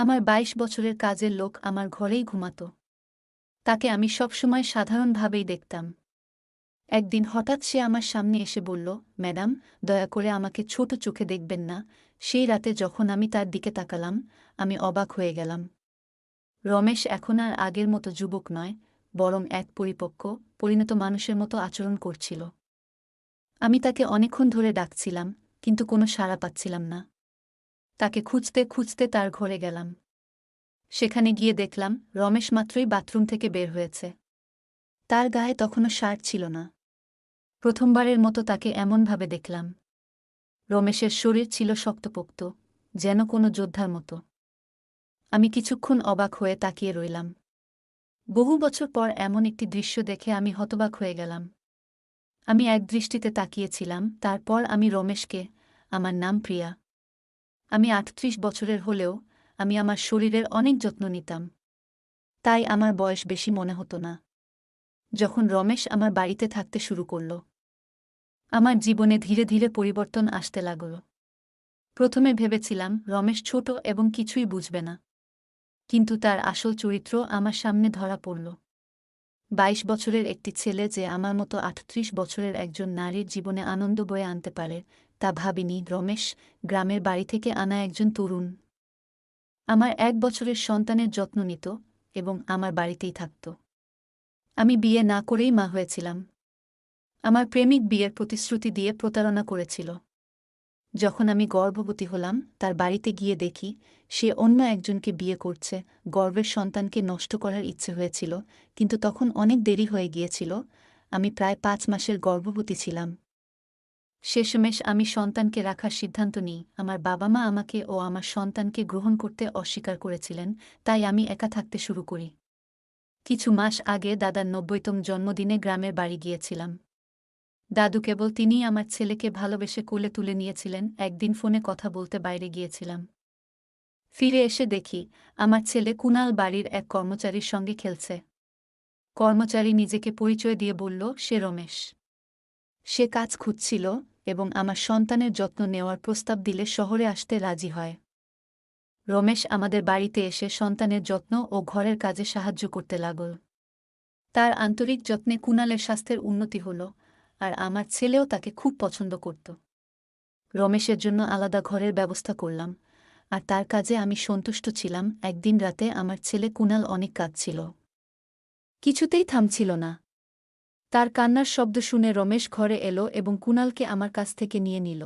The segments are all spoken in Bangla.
আমার ২২ বছরের কাজের লোক আমার ঘরেই ঘুমাত। তাকে আমি সবসময় সাধারণভাবেই দেখতাম। একদিন হঠাৎ সে আমার সামনে এসে বলল, ম্যাডাম, দয়া করে আমাকে ছোট চোখে দেখবেন না। সেই রাতে যখন আমি তার দিকে তাকালাম, আমি অবাক হয়ে গেলাম। রমেশ এখন আর আগের মতো যুবক নয়, বরং এক পরিপক্ব, পরিণত মানুষের মতো আচরণ করছিল। আমি তাকে অনেকক্ষণ ধরে ডাকছিলাম, কিন্তু কোনো সাড়া পাচ্ছিলাম না। তাকে খুঁজতে খুঁজতে তার ঘরে গেলাম। সেখানে গিয়ে দেখলাম রমেশ মাত্রই বাথরুম থেকে বের হয়েছে। তার গায়ে তখনও শার্ট ছিল না। প্রথমবারের মতো তাকে এমনভাবে দেখলাম। রমেশের শরীর ছিল শক্তপোক্ত, যেন কোনো যোদ্ধার মতো। আমি কিছুক্ষণ অবাক হয়ে তাকিয়ে রইলাম। বহু বছর পর এমন একটি দৃশ্য দেখে আমি হতবাক হয়ে গেলাম। আমি একদৃষ্টিতে তাকিয়েছিলাম, তারপর আমি রমেশকে, আমার নাম প্রিয়া। আমি ৩৮ বছরের হলেও আমি আমার শরীরের অনেক যত্ন নিতাম। তাই আমার বয়স বেশি মনে হতো না। যখন রমেশ আমার বাড়িতে থাকতে শুরু করল, আমার জীবনে ধীরে ধীরে পরিবর্তন আসতে লাগল। প্রথমে ভেবেছিলাম রমেশ ছোট এবং কিছুই বুঝবে না, কিন্তু তার আসল চরিত্র আমার সামনে ধরা পড়ল। ২২ বছরের একটি ছেলে যে আমার মতো ৩৮ বছরের একজন নারীর জীবনে আনন্দ বয়ে আনতে পারে, তা ভাবিনি। রমেশ গ্রামের বাড়ি থেকে আনা একজন তরুণ। আমার ১ বছরের সন্তানের যত্ন নিত এবং আমার বাড়িতেই থাকত। আমি বিয়ে না করেই মা হয়েছিলাম। আমার প্রেমিক বিয়ের প্রতিশ্রুতি দিয়ে প্রতারণা করেছিল। যখন আমি গর্ভবতী হলাম, তার বাড়িতে গিয়ে দেখি সে অন্য একজনকে বিয়ে করছে। গর্ভের সন্তানকে নষ্ট করার ইচ্ছে হয়েছিল, কিন্তু তখন অনেক দেরি হয়ে গিয়েছিল। আমি প্রায় ৫ মাসের গর্ভবতী ছিলাম। শেষমেশ আমি সন্তানকে রাখার সিদ্ধান্ত নিই। আমার বাবা-মা আমাকে ও আমার সন্তানকে গ্রহণ করতে অস্বীকার করেছিলেন, তাই আমি একা থাকতে শুরু করি। কিছু মাস আগে দাদার ৯০তম জন্মদিনে গ্রামের বাড়ি গিয়েছিলাম। দাদু কেবল তিনিই আমার ছেলেকে ভালোবেসে কোলে তুলে নিয়েছিলেন। একদিন ফোনে কথা বলতে বাইরে গিয়েছিলাম। ফিরে এসে দেখি আমার ছেলে কুনাল বাড়ির এক কর্মচারীর সঙ্গে খেলছে। কর্মচারী নিজেকে পরিচয় দিয়ে বলল সে রমেশ। সে কাজ খুঁজছিল এবং আমার সন্তানের যত্ন নেওয়ার প্রস্তাব দিলে শহরে আসতে রাজি হয়। রমেশ আমাদের বাড়িতে এসে সন্তানের যত্ন ও ঘরের কাজে সাহায্য করতে লাগল। তার আন্তরিক যত্নে কুনালের স্বাস্থ্যের উন্নতি হল, আর আমার ছেলেও তাকে খুব পছন্দ করত। রমেশের জন্য আলাদা ঘরের ব্যবস্থা করলাম, আর তার কাজে আমি সন্তুষ্ট ছিলাম। একদিন রাতে আমার ছেলে কুনাল অনেক কাঁদছিল। কিছুতেই থামছিল না। তার কান্নার শব্দ শুনে রমেশ ঘরে এলো এবং কুনালকে আমার কাছ থেকে নিয়ে নিল।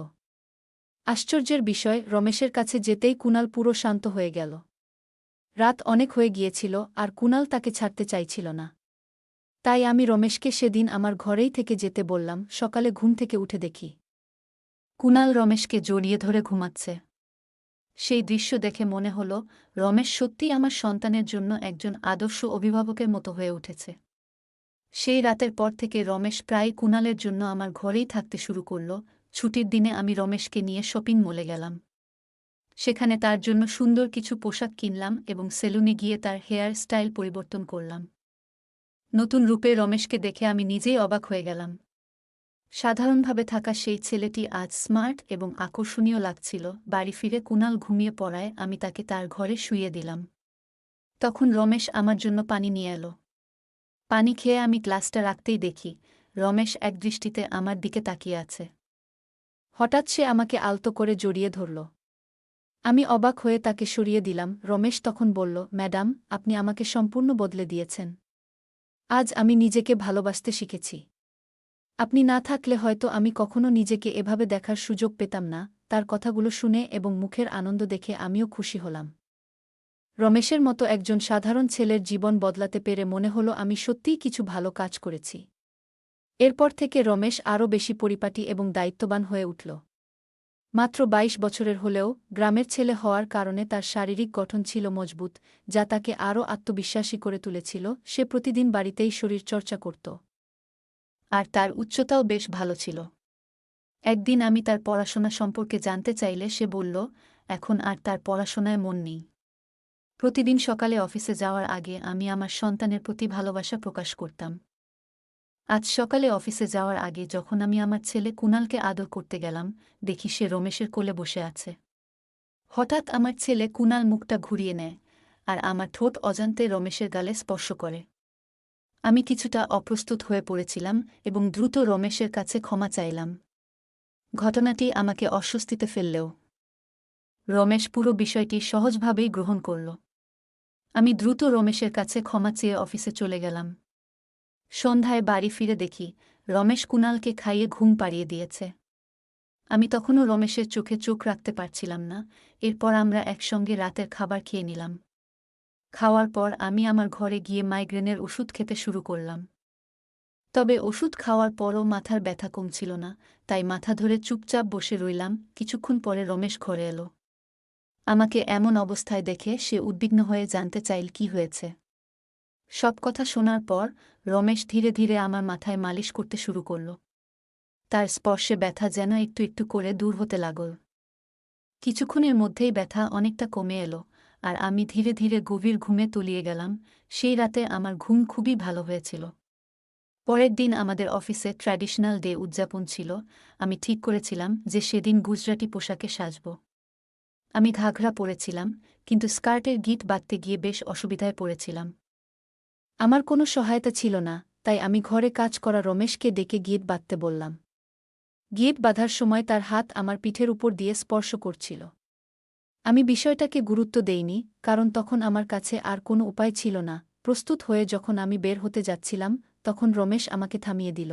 আশ্চর্যের বিষয়, রমেশের কাছে যেতেই কুনাল পুরো শান্ত হয়ে গেল। রাত অনেক হয়ে গিয়েছিল আর কুনাল তাকে ছাড়তে চাইছিল না। তাই আমি রমেশকে সেদিন আমার ঘরেই থেকে যেতে বললাম। সকালে ঘুম থেকে উঠে দেখি কুনাল রমেশকে জড়িয়ে ধরে ঘুমাচ্ছে। সেই দৃশ্য দেখে মনে হল রমেশ সত্যিই আমার সন্তানের জন্য একজন আদর্শ অভিভাবকের মতো হয়ে উঠেছে। সেই রাতের পর থেকে রমেশ প্রায় কুনালের জন্য আমার ঘরেই থাকতে শুরু করল। ছুটির দিনে আমি রমেশকে নিয়ে শপিং মলে গেলাম। সেখানে তার জন্য সুন্দর কিছু পোশাক কিনলাম এবং সেলুনে গিয়ে তার হেয়ার স্টাইল পরিবর্তন করলাম। নতুন রূপে রমেশকে দেখে আমি নিজেই অবাক হয়ে গেলাম। সাধারণভাবে থাকা সেই ছেলেটি আজ স্মার্ট এবং আকর্ষণীয় লাগছিল। বাড়ি ফিরে কুনাল ঘুমিয়ে পড়ায় আমি তাকে তার ঘরে শুইয়ে দিলাম। তখন রমেশ আমার জন্য পানি নিয়ে এলো। পানি খেয়ে আমি গ্লাসটা রাখতেই দেখি রমেশ একদৃষ্টিতে আমার দিকে তাকিয়ে আছে। হঠাৎ সে আমাকে আলতো করে জড়িয়ে ধরল। আমি অবাক হয়ে তাকে সরিয়ে দিলাম। রমেশ তখন বলল, ম্যাডাম, আপনি আমাকে সম্পূর্ণ বদলে দিয়েছেন। আজ আমি নিজেকে ভালোবাসতে শিখেছি। আপনি না থাকলে হয়তো আমি কখনো নিজেকে এভাবে দেখার সুযোগ পেতাম না। তার কথাগুলো শুনে এবং মুখের আনন্দ দেখে আমিও খুশি হলাম। রমেশের মতো একজন সাধারণ ছেলের জীবন বদলাতে পেরে মনে হলো আমি সত্যিই কিছু ভালো কাজ করেছি। এরপর থেকে রমেশ আরও বেশি পরিপাটি এবং দায়িত্ববান হয়ে উঠল। মাত্র ২২ বছরের হলেও গ্রামের ছেলে হওয়ার কারণে তার শারীরিক গঠন ছিল মজবুত, যা তাকে আরও আত্মবিশ্বাসী করে তুলেছিল। সে প্রতিদিন বাড়িতেই শরীরচর্চা করত, আর তার উচ্চতাও বেশ ভালো ছিল। একদিন আমি তার পড়াশোনা সম্পর্কে জানতে চাইলে সে বলল এখন আর তার পড়াশোনায় মন নেই। প্রতিদিন সকালে অফিসে যাওয়ার আগে আমি আমার সন্তানের প্রতি ভালোবাসা প্রকাশ করতাম। আজ সকালে অফিসে যাওয়ার আগে যখন আমি আমার ছেলে কুনালকে আদর করতে গেলাম, দেখি সে রমেশের কোলে বসে আছে। হঠাৎ আমার ছেলে কুনাল মুখটা ঘুরিয়ে নেয় আর আমার ঠোঁট অজান্তে রমেশের গালে স্পর্শ করে। আমি কিছুটা অপ্রস্তুত হয়ে পড়েছিলাম এবং দ্রুত রমেশের কাছে ক্ষমা চাইলাম। ঘটনাটি আমাকে অস্বস্তিতে ফেললেও রমেশ পুরো বিষয়টি সহজভাবেই গ্রহণ করল। আমি দ্রুত রমেশের কাছে ক্ষমা চেয়ে অফিসে চলে গেলাম। সন্ধ্যায় বাড়ি ফিরে দেখি রমেশ কুনালকে খাইয়ে ঘুম পাড়িয়ে দিয়েছে। আমি তখনও রমেশের চোখে চোখ রাখতে পারছিলাম না। এরপর আমরা একসঙ্গে রাতের খাবার খেয়ে নিলাম। খাওয়ার পর আমি আমার ঘরে গিয়ে মাইগ্রেনের ওষুধ খেতে শুরু করলাম। তবে ওষুধ খাওয়ার পরও মাথার ব্যথা কমছিল না, তাই মাথা ধরে চুপচাপ বসে রইলাম। কিছুক্ষণ পরে রমেশ ঘরে এলো। আমাকে এমন অবস্থায় দেখে সে উদ্বিগ্ন হয়ে জানতে চাইল কি হয়েছে। সব কথা শোনার পর রমেশ ধীরে ধীরে আমার মাথায় মালিশ করতে শুরু করল। তার স্পর্শে ব্যথা যেন একটু একটু করে দূর হতে লাগল। কিছুক্ষণের মধ্যেই ব্যথা অনেকটা কমে এলো আর আমি ধীরে ধীরে গভীর ঘুমে তলিয়ে গেলাম। সেই রাতে আমার ঘুম খুবই ভালো হয়েছিল। পরের দিন আমাদের অফিসে ট্র্যাডিশনাল ডে উদযাপন ছিল। আমি ঠিক করেছিলাম যে সেদিন গুজরাটি পোশাকে সাজব। আমি ঘাঘরা পরেছিলাম, কিন্তু স্কার্টের গিঁট বাঁধতে গিয়ে বেশ অসুবিধায় পড়েছিলাম। আমার কোনো সহায়তা ছিল না, তাই আমি ঘরে কাজ করা রমেশকে ডেকে গিঁট বাঁধতে বললাম। গিঁট বাঁধার সময় তার হাত আমার পিঠের উপর দিয়ে স্পর্শ করছিল। আমি বিষয়টাকে গুরুত্ব দেইনি, কারণ তখন আমার কাছে আর কোনো উপায় ছিল না। প্রস্তুত হয়ে যখন আমি বের হতে যাচ্ছিলাম, তখন রমেশ আমাকে থামিয়ে দিল।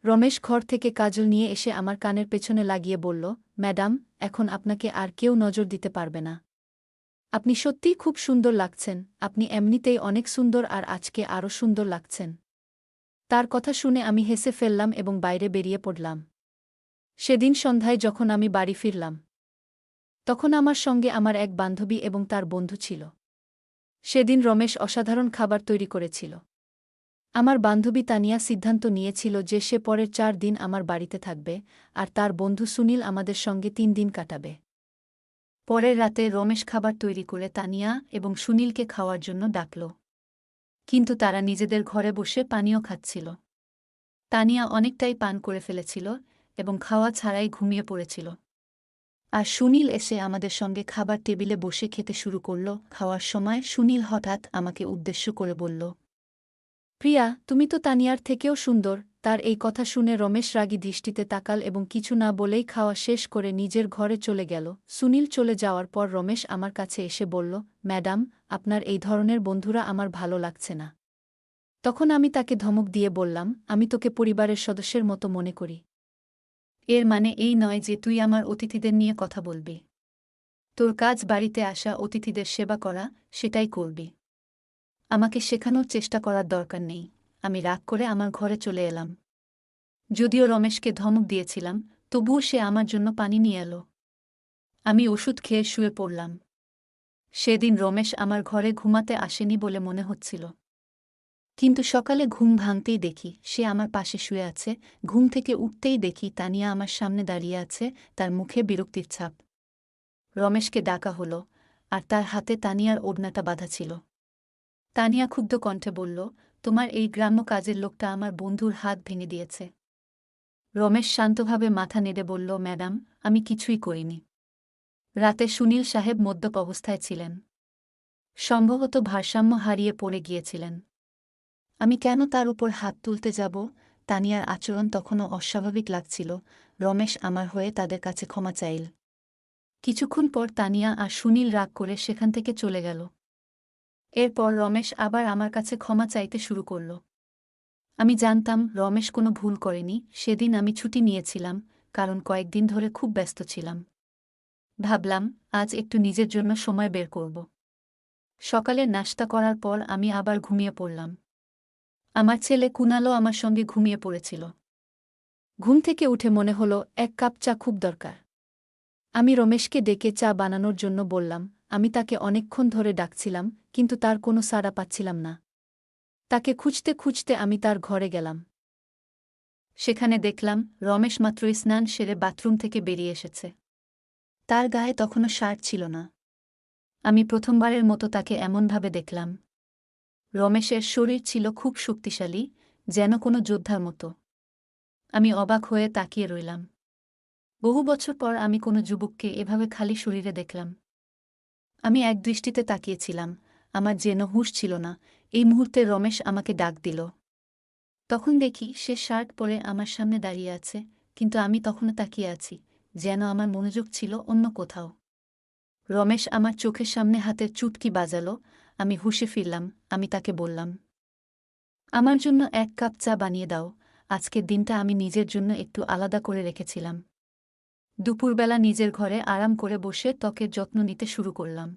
রমেশ ঘর থেকে কাজল নিয়ে এসে আমার কানের পেছনে লাগিয়ে বলল, ম্যাডাম, এখন আপনাকে আর কেউ নজর দিতে পারবে না। আপনি সত্যিই খুব সুন্দর লাগছেন। আপনি এমনিতেই অনেক সুন্দর আর আজকে আরও সুন্দর লাগছেন। তার কথা শুনে আমি হেসে ফেললাম এবং বাইরে বেরিয়ে পড়লাম। সেদিন সন্ধ্যায় যখন আমি বাড়ি ফিরলাম, তখন আমার সঙ্গে আমার এক বান্ধবী এবং তার বন্ধু ছিল। সেদিন রমেশ অসাধারণ খাবার তৈরি করেছিল। আমার বান্ধবী তানিয়া সিদ্ধান্ত নিয়েছিল যে সে পরের 4 দিন আমার বাড়িতে থাকবে, আর তার বন্ধু সুনীল আমাদের সঙ্গে 3 দিন কাটাবে। পরের রাতে রমেশ খাবার তৈরি করে তানিয়া এবং সুনীলকে খাওয়ার জন্য ডাকল। কিন্তু তারা নিজেদের ঘরে বসে পানীয় খাচ্ছিল। তানিয়া অনেকটাই পান করে ফেলেছিল এবং খাওয়া ছাড়াই ঘুমিয়ে পড়েছিল। আর সুনীল এসে আমাদের সঙ্গে খাবার টেবিলে বসে খেতে শুরু করল। খাওয়ার সময় সুনীল হঠাৎ আমাকে উদ্দেশ্য করে বলল, প্রিয়া, তুমি তো তানিয়ার থেকেও সুন্দর। তার এই কথা শুনে রমেশ রাগী দৃষ্টিতে তাকাল এবং কিছু না বলেই খাওয়া শেষ করে নিজের ঘরে চলে গেল। সুনীল চলে যাওয়ার পর রমেশ আমার কাছে এসে বলল, ম্যাডাম, আপনার এই ধরনের বন্ধুরা আমার ভালো লাগছে না। তখন আমি তাকে ধমক দিয়ে বললাম, আমি তোকে পরিবারের সদস্যের মতো মনে করি। এর মানে এই নয় যে তুই আমার অতিথিদের নিয়ে কথা বলবি। তোর কাজ বাড়িতে আসা অতিথিদের সেবা করা, সেটাই করবি। আমাকে শেখানোর চেষ্টা করার দরকার নেই। আমি রাগ করে আমার ঘরে চলে এলাম। যদিও রমেশকে ধমক দিয়েছিলাম, তবুও সে আমার জন্য পানি নিয়ে এলো। আমি ওষুধ খেয়ে শুয়ে পড়লাম। সেদিন রমেশ আমার ঘরে ঘুমাতে আসেনি বলে মনে হচ্ছিল। কিন্তু সকালে ঘুম ভাঙতেই দেখি সে আমার পাশে শুয়ে আছে। ঘুম থেকে উঠতেই দেখি তানিয়া আমার সামনে দাঁড়িয়ে আছে, তার মুখে বিরক্তির ছাপ। রমেশকে ডাকা হলো, আর তার হাতে তানিয়ার ওড়নাটা বাঁধা ছিল। তানিয়া ক্ষুব্ধ কণ্ঠে বলল, তোমার এই গ্রাম্য কাজের লোকটা আমার বন্ধুর হাত ভেঙে দিয়েছে। রমেশ শান্তভাবে মাথা নেড়ে বলল, ম্যাডাম, আমি কিছুই করিনি। রাতে সুনীল সাহেব মদ্যপ অবস্থায় ছিলেন। সম্ভবত ভারসাম্য হারিয়ে পড়ে গিয়েছিলেন। আমি কেন তার উপর হাত তুলতে যাব? তানিয়ার আচরণ তখনও অস্বাভাবিক লাগছিল। রমেশ আমার হয়ে তাদের কাছে ক্ষমা চাইল। কিছুক্ষণ পর তানিয়া আর সুনীল রাগ করে সেখান থেকে চলে গেল। এরপর রমেশ আবার আমার কাছে ক্ষমা চাইতে শুরু করল। আমি জানতাম রমেশ কোনো ভুল করেনি। সেদিন আমি ছুটি নিয়েছিলাম, কারণ কয়েকদিন ধরে খুব ব্যস্ত ছিলাম। ভাবলাম আজ একটু নিজের জন্য সময় বের করব। সকালে নাশতা করার পর আমি আবার ঘুমিয়ে পড়লাম। আমার ছেলে কুনালও আমার সঙ্গে ঘুমিয়ে পড়েছিল। ঘুম থেকে উঠে মনে হলো 1 কাপ চা খুব দরকার। আমি রমেশকে ডেকে চা বানানোর জন্য বললাম। আমি তাকে অনেকক্ষণ ধরে ডাকছিলাম, কিন্তু তার কোনো সাড়া পাচ্ছিলাম না। তাকে খুঁজতে খুঁজতে আমি তার ঘরে গেলাম। সেখানে দেখলাম রমেশ মাত্রই স্নান সেরে বাথরুম থেকে বেরিয়ে এসেছে। তার গায়ে তখনও শার্ট ছিল না। আমি প্রথমবারের মতো তাকে এমনভাবে দেখলাম। রমেশের শরীর ছিল খুব শক্তিশালী, যেন কোনো যোদ্ধার মতো। আমি অবাক হয়ে তাকিয়ে রইলাম। বহু বছর পর আমি কোনো যুবককে এভাবে খালি শরীরে দেখলাম। আমি এক দৃষ্টিতে তাকিয়েছিলাম, আমার যেন হুঁশ ছিল না। এই মুহূর্তে রমেশ আমাকে ডাক দিল। তখন দেখি সে শার্ট পরে আমার সামনে দাঁড়িয়ে আছে, কিন্তু আমি তখনও তাকিয়ে আছি, যেন আমার মনোযোগ ছিল অন্য কোথাও। রমেশ আমার চোখের সামনে হাতের চুটকি বাজালো। আমি হুঁশে ফিরলাম। আমি তাকে বললাম, আমার জন্য 1 কাপ চা বানিয়ে দাও। আজকের দিনটা আমি নিজের জন্য একটু আলাদা করে রেখেছিলাম। দুপুরবেলা নিজের ঘরে আরাম করে বসে ত্বকের যত্ন নিতে শুরু করলাম।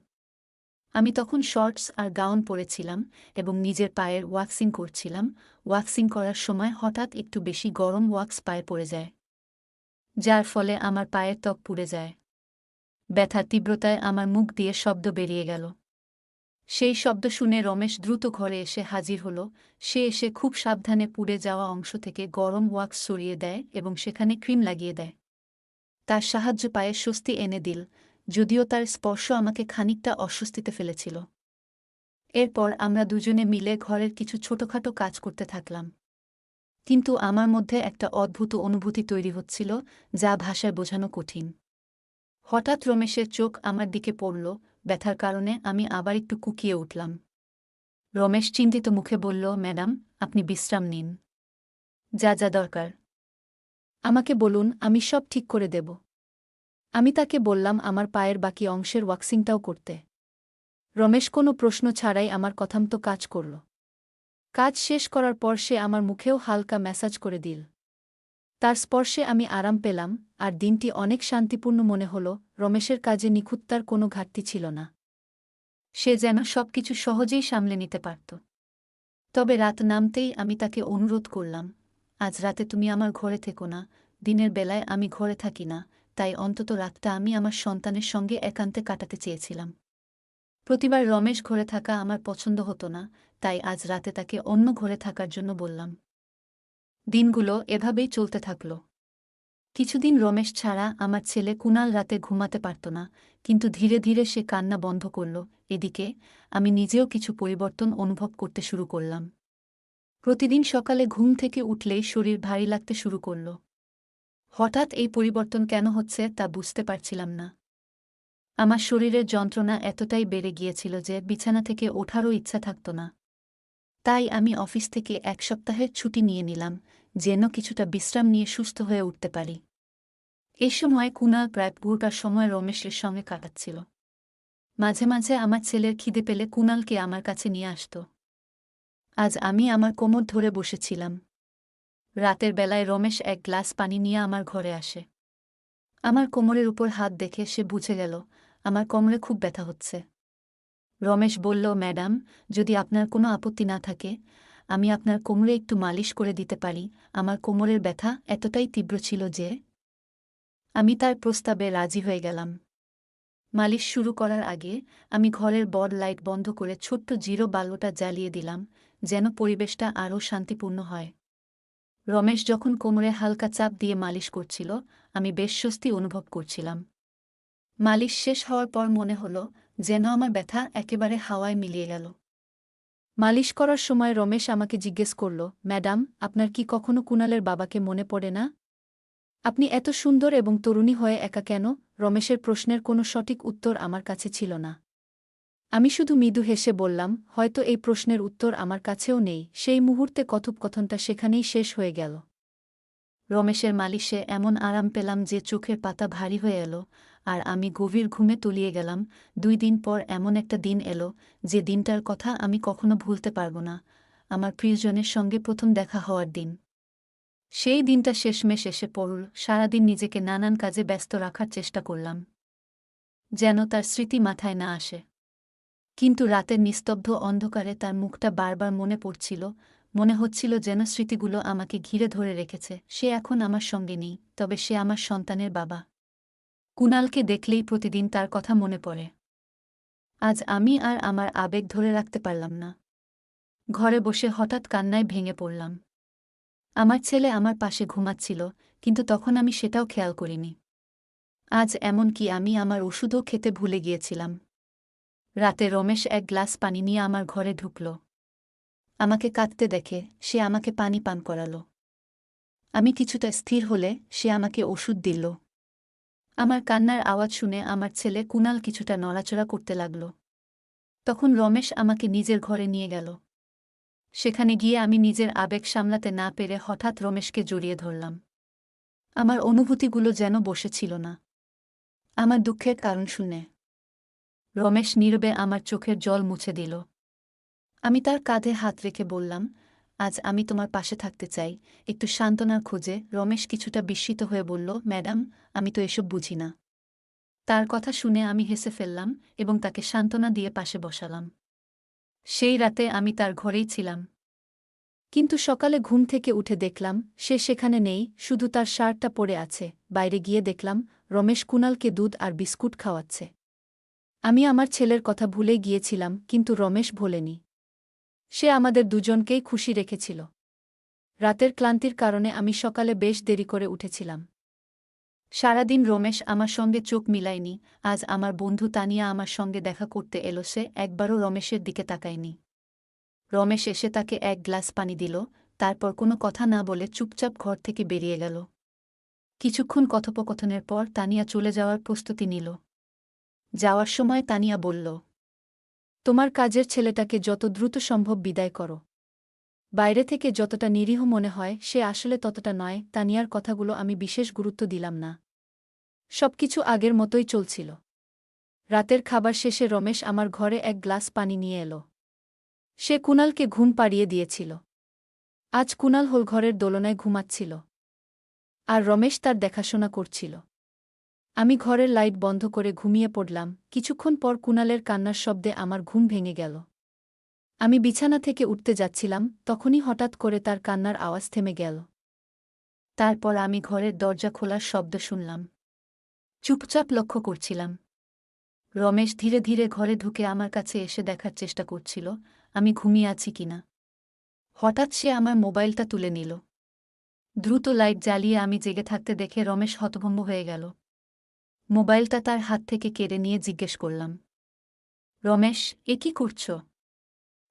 আমি তখন শর্টস আর গাউন পরেছিলাম এবং নিজের পায়ের ওয়াক্সিং করছিলাম। ওয়াক্সিং করার সময় হঠাৎ একটু বেশি গরম ওয়াক্স পায়ে পড়ে যায়, যার ফলে আমার পায়ের ত্বক পুড়ে যায়। ব্যথার তীব্রতায় আমার মুখ দিয়ে শব্দ বেরিয়ে গেল। সেই শব্দ শুনে রমেশ দ্রুত ঘরে এসে হাজির হল। সে এসে খুব সাবধানে পুড়ে যাওয়া অংশ থেকে গরম ওয়াক্স সরিয়ে দেয় এবং সেখানে ক্রিম লাগিয়ে দেয়। তার সাহায্য পায়ে স্বস্তি এনে দিল, যদিও তার স্পর্শ আমাকে খানিকটা অস্বস্তিতে ফেলেছিল। এরপর আমরা দুজনে মিলে ঘরের কিছু ছোটখাটো কাজ করতে থাকলাম। কিন্তু আমার মধ্যে একটা অদ্ভুত অনুভূতি তৈরি হচ্ছিল, যা ভাষায় বোঝানো কঠিন। হঠাৎ রমেশের চোখ আমার দিকে পড়ল। ব্যথার কারণে আমি আবার একটু কুঁকিয়ে উঠলাম। রমেশ চিন্তিত মুখে বলল, ম্যাডাম, আপনি বিশ্রাম নিন। যা যা দরকার আমাকে বলুন, আমি সব ঠিক করে দেব। আমি তাকে বললাম আমার পায়ের বাকি অংশের ওয়াক্সিংটাও করতে। রমেশ কোনো প্রশ্ন ছাড়াই আমার কথামতো কাজ করল। কাজ শেষ করার পর সে আমার মুখেও হালকা ম্যাসাজ করে দিল। তার স্পর্শে আমি আরাম পেলাম, আর দিনটি অনেক শান্তিপূর্ণ মনে হল। রমেশের কাজে নিখুঁততার কোনো ঘাটতি ছিল না। সে যেন সবকিছু সহজেই সামলে নিতে পারত। তবে রাত নামতেই আমি তাকে অনুরোধ করলাম, আজ রাতে তুমি আমার ঘরে থেকো না। দিনের বেলায় আমি ঘরে থাকি না, তাই অন্তত রাতটা আমি আমার সন্তানের সঙ্গে একান্তে কাটাতে চেয়েছিলাম। প্রতিবার রমেশ ঘরে থাকা আমার পছন্দ হতো না, তাই আজ রাতে তাকে অন্য ঘরে থাকার জন্য বললাম। দিনগুলো এভাবেই চলতে থাকল। কিছুদিন রমেশ ছাড়া আমার ছেলে কুনাল রাতে ঘুমাতে পারত না, কিন্তু ধীরে ধীরে সে কান্না বন্ধ করল। এদিকে আমি নিজেও কিছু পরিবর্তন অনুভব করতে শুরু করলাম। প্রতিদিন সকালে ঘুম থেকে উঠলেই শরীর ভারী লাগতে শুরু করল। হঠাৎ এই পরিবর্তন কেন হচ্ছে তা বুঝতে পারছিলাম না। আমার শরীরের যন্ত্রণা এতটাই বেড়ে গিয়েছিল যে বিছানা থেকে ওঠারও ইচ্ছা থাকত না। তাই আমি অফিস থেকে 1 সপ্তাহের ছুটি নিয়ে নিলাম, যেন কিছুটা বিশ্রাম নিয়ে সুস্থ হয়ে উঠতে পারি। এই সময় কুনাল প্রায় পুরোটা সময় রমেশের সঙ্গে কাটাচ্ছিল। মাঝে মাঝে আমার ছেলের খিদে পেলে কুনালকে আমার কাছে নিয়ে আসত। আজ আমি আমার কোমর ধরে বসেছিলাম। রাতের বেলায় রমেশ 1 গ্লাস পানি নিয়ে আমার ঘরে আসে। আমার কোমরের উপর হাত দেখে সে বুঝে গেল আমার কোমরে খুব ব্যথা হচ্ছে। রমেশ বলল, ম্যাডাম, যদি আপনার কোনো আপত্তি না থাকে, আমি আপনার কোমরে একটু মালিশ করে দিতে পারি। আমার কোমরের ব্যথা এতটাই তীব্র ছিল যে আমি তার প্রস্তাবে রাজি হয়ে গেলাম। মালিশ শুরু করার আগে আমি ঘরের বড় লাইট বন্ধ করে ছোট্ট জিরো বাল্বটা জ্বালিয়ে দিলাম, যেন পরিবেশটা আরও শান্তিপূর্ণ হয়। রমেশ যখন কোমরে হালকা চাপ দিয়ে মালিশ করছিল, আমি বেশ স্বস্তি অনুভব করছিলাম। মালিশ শেষ হওয়ার পর মনে হলো যেন আমার ব্যথা একেবারে হাওয়ায় মিলিয়ে গেল। মালিশ করার সময় রমেশ আমাকে জিজ্ঞেস করল, ম্যাডাম, আপনার কি কখনো কুনালের বাবাকে মনে পড়ে না? আপনি এত সুন্দর এবং তরুণী হয়ে একা কেন? রমেশের প্রশ্নের কোনো সঠিক উত্তর আমার কাছে ছিল না। আমি শুধু মৃদু হেসে বললাম, হয়তো এই প্রশ্নের উত্তর আমার কাছেও নেই। সেই মুহূর্তে কথোপকথনটা সেখানেই শেষ হয়ে গেল। রমেশের মালিশে এমন আরাম পেলাম যে চোখের পাতা ভারী হয়ে এলো, আর আমি গভীর ঘুমে তলিয়ে গেলাম। 2 দিন পর এমন একটা দিন এলো, যে দিনটার কথা আমি কখনো ভুলতে পারব না। আমার প্রিয়জনের সঙ্গে প্রথম দেখা হওয়ার দিন। সেই দিনটা শেষমেশ এসে পড়ল। সারাদিন নিজেকে নানান কাজে ব্যস্ত রাখার চেষ্টা করলাম, যেন তার স্মৃতি মাথায় না আসে। কিন্তু রাতের নিস্তব্ধ অন্ধকারে তার মুখটা বারবার মনে পড়ছিল। মনে হচ্ছিল যেন স্মৃতিগুলো আমাকে ঘিরে ধরে রেখেছে। সে এখন আমার সঙ্গে নেই, তবে সে আমার সন্তানের বাবা। কুনালকে দেখলেই প্রতিদিন তার কথা মনে পড়ে। আজ আমি আর আমার আবেগ ধরে রাখতে পারলাম না। ঘরে বসে হঠাৎ কান্নায় ভেঙে পড়লাম। আমার ছেলে আমার পাশে ঘুমাচ্ছিল, কিন্তু তখন আমি সেটাও খেয়াল করিনি। আজ এমনকি আমি আমার ওষুধও খেতে ভুলে গিয়েছিলাম। রাতে রমেশ 1 গ্লাস পানি নিয়ে আমার ঘরে ঢুকল। আমাকে কাঁদতে দেখে সে আমাকে পানি পান করাল। আমি কিছুটা স্থির হলে সে আমাকে ওষুধ দিল। আমার কান্নার আওয়াজ শুনে আমার ছেলে কুনাল কিছুটা নড়াচড়া করতে লাগল। তখন রমেশ আমাকে নিজের ঘরে নিয়ে গেল। সেখানে গিয়ে আমি নিজের আবেগ সামলাতে না পেরে হঠাৎ রমেশকে জড়িয়ে ধরলাম। আমার অনুভূতিগুলো যেন বসেছিল না। আমার দুঃখের কারণ শুনে রমেশ নীরবে আমার চোখের জল মুছে দিল। আমি তার কাঁধে হাত রেখে বললাম, আজ আমি তোমার পাশে থাকতে চাই, একটু সান্ত্বনার খোঁজে। রমেশ কিছুটা বিস্মিত হয়ে বলল, ম্যাডাম, আমি তো এসব বুঝি না। তার কথা শুনে আমি হেসে ফেললাম এবং তাকে সান্ত্বনা দিয়ে পাশে বসালাম। সেই রাতে আমি তার ঘরেই ছিলাম। কিন্তু সকালে ঘুম থেকে উঠে দেখলাম সে সেখানে নেই, শুধু তার শার্টটা পরে আছে। বাইরে গিয়ে দেখলাম রমেশ কুনালকে দুধ আর বিস্কুট খাওয়াচ্ছে। আমি আমার ছেলের কথা ভুলে গিয়েছিলাম, কিন্তু রমেশ ভোলেনি। সে আমাদের দুজনকেই খুশি রেখেছিল। রাতের ক্লান্তির কারণে আমি সকালে বেশ দেরি করে উঠেছিলাম। সারাদিন রমেশ আমার সঙ্গে চোখ মিলায়নি। আজ আমার বন্ধু তানিয়া আমার সঙ্গে দেখা করতে এলো, সে একবারও রমেশের দিকে তাকায়নি। রমেশ এসে তাকে এক গ্লাস পানি দিল, তারপর কোনো কথা না বলে চুপচাপ ঘর থেকে বেরিয়ে গেল। কিছুক্ষণ কথোপকথনের পর তানিয়া চলে যাওয়ার প্রস্তুতি নিল। যাওয়ার সময় তানিয়া বলল, তোমার কাজের ছেলেটাকে যত দ্রুত সম্ভব বিদায় করো। বাইরে থেকে যতটা নিরীহ মনে হয় সে আসলে ততটা নয়। তানিয়ার কথাগুলো আমি বিশেষ গুরুত্ব দিলাম না। সবকিছু আগের মতোই চলছিল। রাতের খাবার শেষে রমেশ আমার ঘরে এক গ্লাস পানি নিয়ে এলো। সে কুনালকে ঘুম পাড়িয়ে দিয়েছিল। আজ কুনাল হোল ঘরের দোলনায় ঘুমাচ্ছিল, আর রমেশ তার দেখাশোনা করছিল। আমি ঘরের লাইট বন্ধ করে ঘুমিয়ে পড়লাম। কিছুক্ষণ পর কুনালের কান্নার শব্দে আমার ঘুম ভেঙে গেল। আমি বিছানা থেকে উঠতে যাচ্ছিলাম, তখনই হঠাৎ করে তার কান্নার আওয়াজ থেমে গেল। তারপর আমি ঘরের দরজা খোলার শব্দ শুনলাম। চুপচাপ লক্ষ্য করছিলাম। রমেশ ধীরে ধীরে ঘরে ঢুকে আমার কাছে এসে দেখার চেষ্টা করছিল আমি ঘুমিয়ে আছি কিনা। হঠাৎ সে আমার মোবাইলটা তুলে নিল। দ্রুত লাইট জ্বালিয়ে আমি জেগে থাকতে দেখে রমেশ হতভম্ব হয়ে গেল। মোবাইলটা তার হাত থেকে কেড়ে নিয়ে জিজ্ঞেস করলাম, রমেশ, এ কি করছ?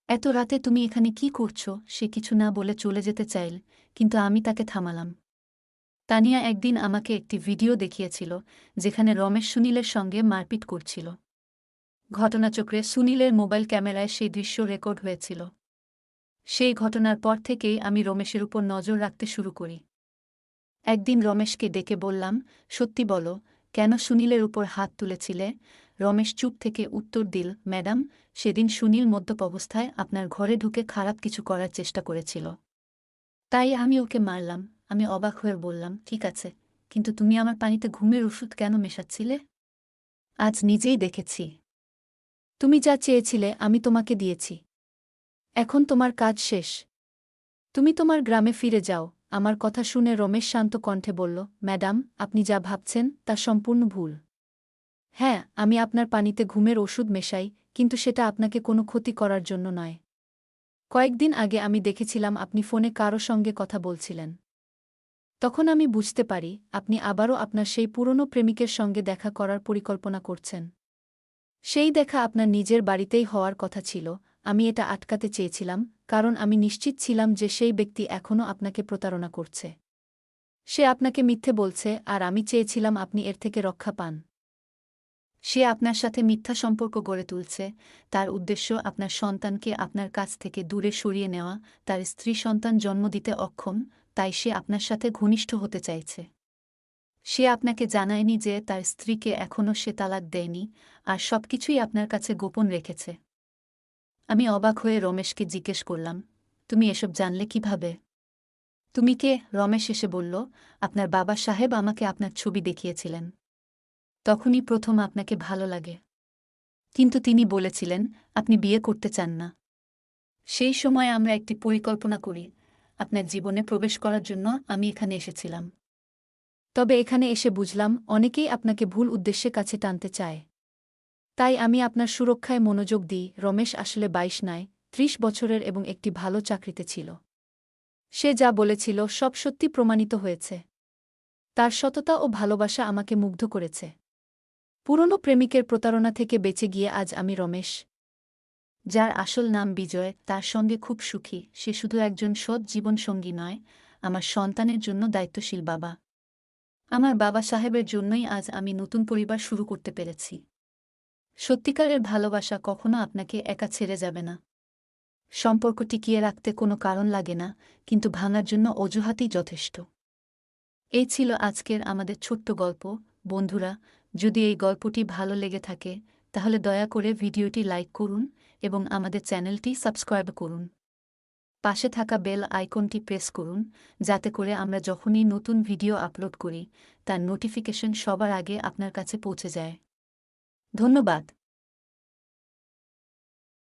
এত রাতে তুমি এখানে কি করছ? সে কিছু না বলে চলে যেতে চাইল, কিন্তু আমি তাকে থামালাম। তানিয়া একদিন আমাকে একটি ভিডিও দেখিয়েছিল যেখানে রমেশ সুনীলের সঙ্গে মারপিট করছিল। ঘটনাচক্রে সুনীলের মোবাইল ক্যামেরায় সেই দৃশ্য রেকর্ড হয়েছিল। সেই ঘটনার পর থেকেই আমি রমেশের উপর নজর রাখতে শুরু করি। একদিন রমেশকে ডেকে বললাম, সত্যি বলো, কেন সুনীলের উপর হাত তুলেছিলে? রমেশ চুপ থেকে উত্তর দিল, ম্যাডাম, সেদিন সুনীল মদ্যপ অবস্থায় আপনার ঘরে ঢুকে খারাপ কিছু করার চেষ্টা করেছিল। তাই আমি ওকে মারলাম। আমি অবাক হয়ে বললাম, ঠিক আছে, কিন্তু তুমি আমার পানিতে ঘুমের ওষুধ কেন মেশাচ্ছিলে? আজ নিজেই দেখেছি। তুমি যা চেয়েছিলে আমি তোমাকে দিয়েছি। এখন তোমার কাজ শেষ। তুমি তোমার গ্রামে ফিরে যাও। আমার কথা শুনে রমেশ শান্ত কণ্ঠে বলল, ম্যাডাম, আপনি যা ভাবছেন তা সম্পূর্ণ ভুল। হ্যাঁ, আমি আপনার পানিতে ঘুমের ওষুধ মেশাই, কিন্তু সেটা আপনাকে কোনো ক্ষতি করার জন্য নয়। কয়েকদিন আগে আমি দেখেছিলাম আপনি ফোনে কারো সঙ্গে কথা বলছিলেন। তখন আমি বুঝতে পারি আপনি আবারও আপনার সেই পুরনো প্রেমিকের সঙ্গে দেখা করার পরিকল্পনা করছেন। সেই দেখা আপনার নিজের বাড়িতেই হওয়ার কথা ছিল। আমি এটা আটকাতে চেয়েছিলাম, কারণ আমি নিশ্চিত ছিলাম যে সেই ব্যক্তি এখনও আপনাকে প্রতারণা করছে। সে আপনাকে মিথ্যে বলছে, আর আমি চেয়েছিলাম আপনি এর থেকে রক্ষা পান। সে আপনার সাথে মিথ্যা সম্পর্ক গড়ে তুলছে। তার উদ্দেশ্য আপনার সন্তানকে আপনার কাছ থেকে দূরে সরিয়ে নেওয়া। তার স্ত্রী সন্তান জন্ম দিতে অক্ষম, তাই সে আপনার সাথে ঘনিষ্ঠ হতে চাইছে। সে আপনাকে জানায়নি যে তার স্ত্রীকে এখনও সে তালাক দেয়নি, আর সবকিছুই আপনার কাছে গোপন রেখেছে। আমি অবাক হয়ে রমেশকে জিজ্ঞেস করলাম, তুমি এসব জানলে কিভাবে? তুমি কে? রমেশ এসে বলল, আপনার বাবা সাহেব আমাকে আপনার ছবি দেখিয়েছিলেন। তখনই প্রথম আপনাকে ভালো লাগে। কিন্তু তিনি বলেছিলেন আপনি বিয়ে করতে চান না। সেই সময় আমরা একটি পরিকল্পনা করি। আপনার জীবনে প্রবেশ করার জন্য আমি এখানে এসেছিলাম। তবে এখানে এসে বুঝলাম অনেকেই আপনাকে ভুল উদ্দেশ্যে কাছে টানতে চায়। তাই আমি আপনার সুরক্ষায় মনোযোগ দিই। রমেশ আসলে ২২ নয়, ৩০ বছরের এবং একটি ভালো চাকরিতে ছিল। সে যা বলেছিল সব সত্যি প্রমাণিত হয়েছে। তার সততা ও ভালোবাসা আমাকে মুগ্ধ করেছে। পুরনো প্রেমিকের প্রতারণা থেকে বেঁচে গিয়ে আজ আমি রমেশ, যার আসল নাম বিজয়, তার সঙ্গে খুব সুখী। সে শুধু একজন সৎ জীবনসঙ্গী নয়, আমার সন্তানের জন্য দায়িত্বশীল বাবা। আমার বাবা সাহেবের জন্যই আজ আমি নতুন পরিবার শুরু করতে পেরেছি। সত্যিকারের ভালোবাসা কখনো আপনাকে একা ছেড়ে যাবে না। সম্পর্ক টিকিয়ে রাখতে কোনো কারণ লাগে না, কিন্তু ভাঙার জন্য অজুহাতই যথেষ্ট। এই ছিল আজকের আমাদের ছোট্ট গল্প। বন্ধুরা, যদি এই গল্পটি ভালো লেগে থাকে তাহলে দয়া করে ভিডিওটি লাইক করুন এবং আমাদের চ্যানেলটি সাবস্ক্রাইব করুন। পাশে থাকা বেল আইকনটি প্রেস করুন, যাতে করে আমরা যখনই নতুন ভিডিও আপলোড করি তার নোটিফিকেশন সবার আগে আপনার কাছে পৌঁছে যায়। ধন্যবাদ।